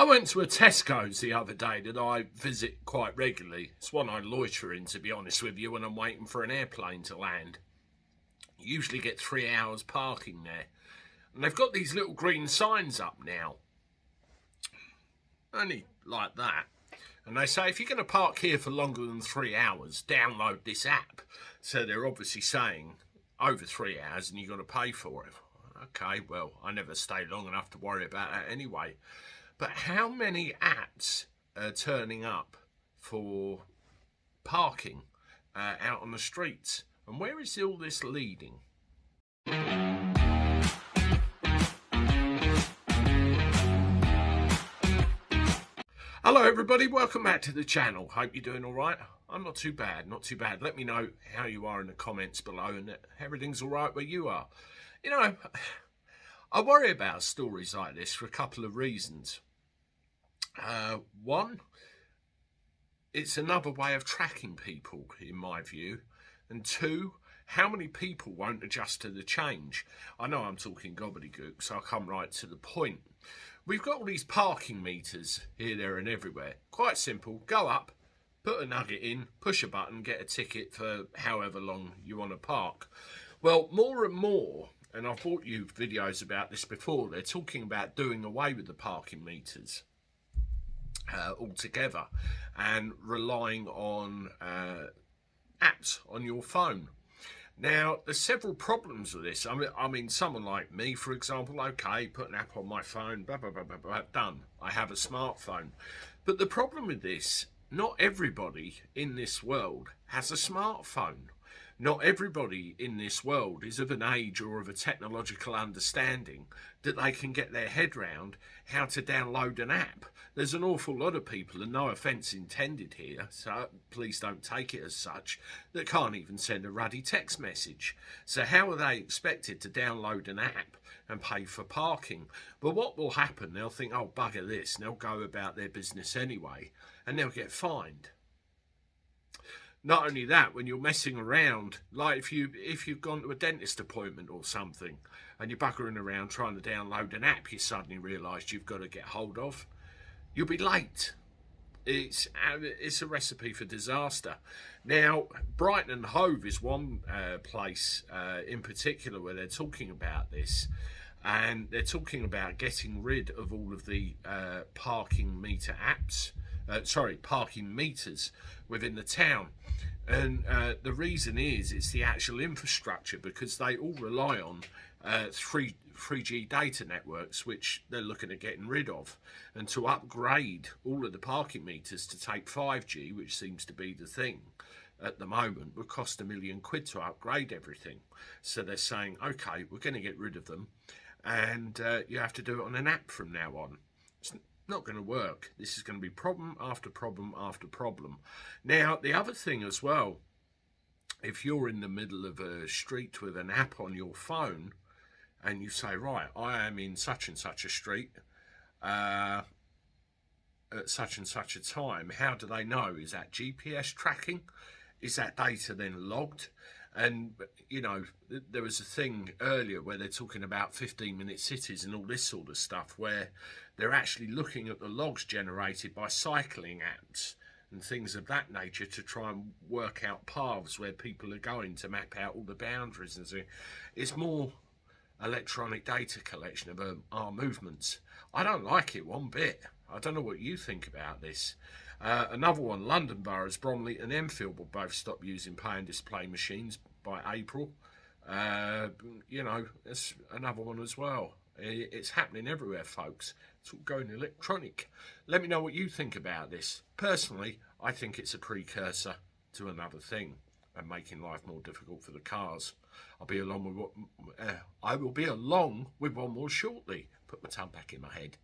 I went to a Tesco's the other day that I visit quite regularly. It's one I loiter in, to be honest with you, when I'm waiting for an airplane to land. You usually get 3 hours parking there. And they've got these little green signs up now. Only like that. And they say, if you're going to park here for longer than 3 hours, download this app. So they're obviously saying over 3 hours and you've got to pay for it. Okay, well, I never stay long enough to worry about that anyway. But how many apps are turning up for parking out on the streets? And where is all this leading? Hello everybody, welcome back to the channel. Hope you're doing all right. I'm not too bad, not too bad. Let me know how you are in the comments below and that everything's all right where you are. You know, I worry about stories like this for a couple of reasons. One, it's another way of tracking people, in my view. And two, how many people won't adjust to the change? I know I'm talking gobbledygook, so I'll come right to the point. We've got all these parking meters here, there and everywhere. Quite simple. Go up, put a nugget in, push a button, get a ticket for however long you want to park. Well, more and more, and I've brought you videos about this before, they're talking about doing away with the parking meters altogether and relying on apps on your phone. Now, there's several problems with this. I mean, someone like me, for example, okay, put an app on my phone, blah, blah, blah, blah, blah, done. I have a smartphone. But the problem with this, not everybody in this world has a smartphone. Not everybody in this world is of an age or of a technological understanding that they can get their head round how to download an app. There's an awful lot of people, and no offence intended here, so please don't take it as such, that can't even send a ruddy text message. So how are they expected to download an app and pay for parking? But what will happen, they'll think, oh, bugger this, and they'll go about their business anyway, and they'll get fined. Not only that, when you're messing around, like if you've gone to a dentist appointment or something and you're buggering around trying to download an app you suddenly realised you've got to get hold of, you'll be late. It's a recipe for disaster. Now, Brighton and Hove is one place in particular where they're talking about this, and they're talking about getting rid of all of the parking meter apps. Parking meters within the town. And the reason is it's the actual infrastructure, because they all rely on 3G data networks, which they're looking at getting rid of. And to upgrade all of the parking meters to take 5G, which seems to be the thing at the moment, would cost £1 million to upgrade everything. So they're saying, okay, we're going to get rid of them, and you have to do it on an app from now on. It's not going to work. This is going to be problem after problem after problem. Now, the other thing as well, if you're in the middle of a street with an app on your phone and you say, right, I am in such and such a street at such and such a time, how do they know? Is that GPS tracking? Is that data then logged? And, you know, there was a thing earlier where they're talking about 15-minute cities and all this sort of stuff, where they're actually looking at the logs generated by cycling apps and things of that nature to try and work out paths where people are going, to map out all the boundaries and so. It's more electronic data collection of our movements. I don't like it one bit. I don't know what you think about this. Another one, London boroughs, Bromley and Enfield will both stop using pay and display machines by April. You know, it's another one as well. It's happening everywhere, folks. It's all going electronic. Let me know what you think about this. Personally, I think it's a precursor to another thing and making life more difficult for the cars. I will be along with one more shortly. Put my tongue back in my head.